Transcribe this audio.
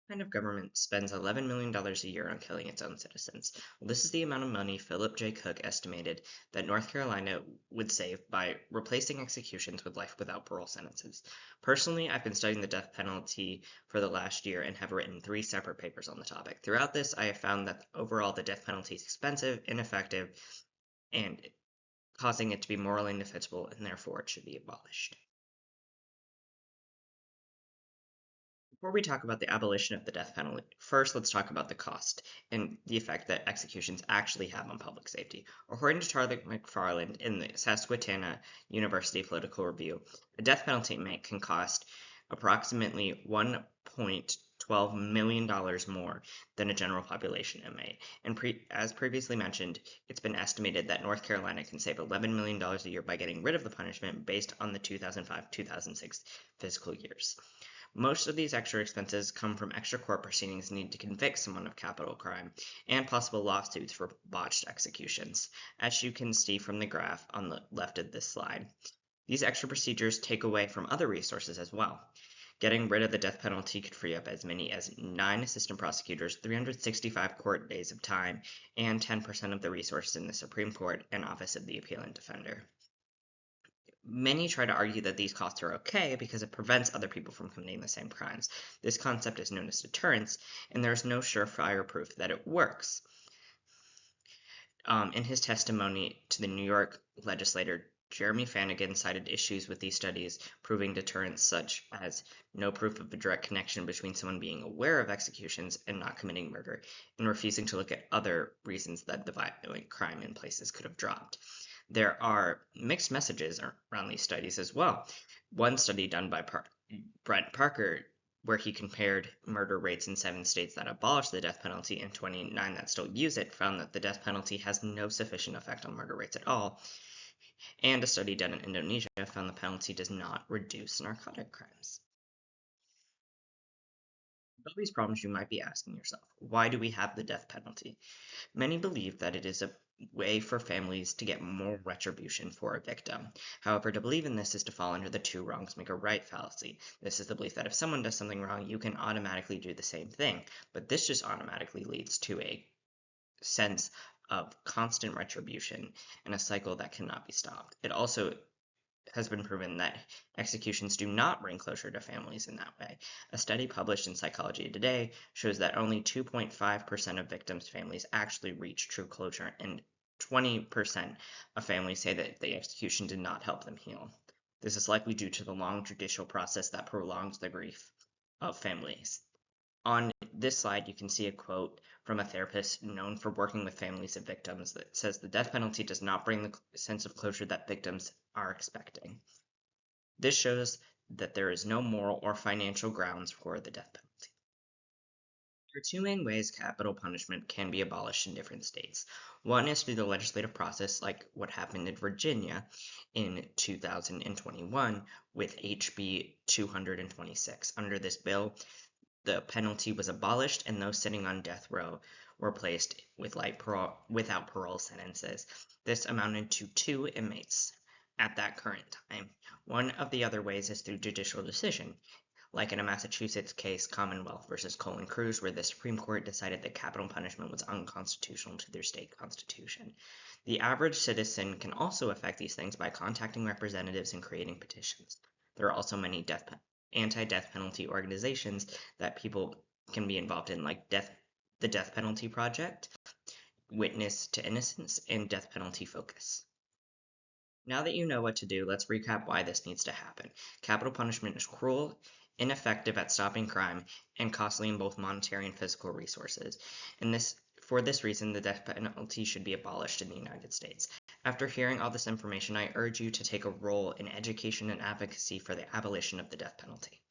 Kind of government spends $11 million a year on killing its own citizens. Well, this is the amount of money Philip J. Cook estimated that North Carolina would save by replacing executions with life without parole sentences. Personally, I've been studying the death penalty for the last year and have written 3 separate papers on the topic. Throughout this, I have found that overall the death penalty is expensive, ineffective, and causing it to be morally indefensible, and therefore it should be abolished. Before we talk about the abolition of the death penalty, first let's talk about the cost and the effect that executions actually have on public safety. According to Charlie McFarland in the Susquehanna University Political Review, a death penalty inmate can cost approximately $1.12 million more than a general population inmate. And as previously mentioned, it's been estimated that North Carolina can save $11 million a year by getting rid of the punishment based on the 2005-2006 fiscal years. Most of these extra expenses come from extra court proceedings needed to convict someone of capital crime and possible lawsuits for botched executions, as you can see from the graph on the left of this slide. These extra procedures take away from other resources as well. Getting rid of the death penalty could free up as many as 9 assistant prosecutors, 365 court days of time, and 10% of the resources in the Supreme Court and Office of the Appealing Defender. Many try to argue that these costs are okay because it prevents other people from committing the same crimes. This concept is known as deterrence, and there is no surefire proof that it works. In his testimony to the New York legislator, Jeremy Fanigan cited issues with these studies proving deterrence, such as no proof of a direct connection between someone being aware of executions and not committing murder, and refusing to look at other reasons that the violent crime in places could have dropped. There are mixed messages around these studies as well. One study done by Brent Parker, where he compared murder rates in 7 states that abolished the death penalty and 29 that still use it, found that the death penalty has no sufficient effect on murder rates at all. And a study done in Indonesia found the penalty does not reduce narcotic crimes. With all these problems, you might be asking yourself, why do we have the death penalty? Many believe that it is a way for families to get more retribution for a victim. However, to believe in this is to fall under the 2 wrongs make a right fallacy. This is the belief that if someone does something wrong, you can automatically do the same thing. But this just automatically leads to a sense of constant retribution and a cycle that cannot be stopped. It also has been proven that executions do not bring closure to families in that way. A study published in Psychology Today shows that only 2.5% of victims' families actually reach true closure, and 20% of families say that the execution did not help them heal. This is likely due to the long judicial process that prolongs the grief of families. On this slide, you can see a quote from a therapist known for working with families of victims that says the death penalty does not bring the sense of closure that victims are expecting. This shows that there is no moral or financial grounds for the death penalty. There are 2 main ways capital punishment can be abolished in different states. One is through the legislative process, like what happened in Virginia in 2021 with HB 226. Under this bill, the penalty was abolished and those sitting on death row were placed with without parole sentences. This amounted to 2 inmates at that current time. One of the other ways is through judicial decision, like in a Massachusetts case, Commonwealth versus Colin Cruz, where the Supreme Court decided that capital punishment was unconstitutional to their state constitution. The average citizen can also affect these things by contacting representatives and creating petitions. There are also many anti-death penalty organizations that people can be involved in, like the Death Penalty Project, Witness to Innocence, and Death Penalty Focus. Now that you know what to do, let's recap why this needs to happen. Capital punishment is cruel, ineffective at stopping crime, and costly in both monetary and physical resources. For this reason, the death penalty should be abolished in the United States. After hearing all this information, I urge you to take a role in education and advocacy for the abolition of the death penalty.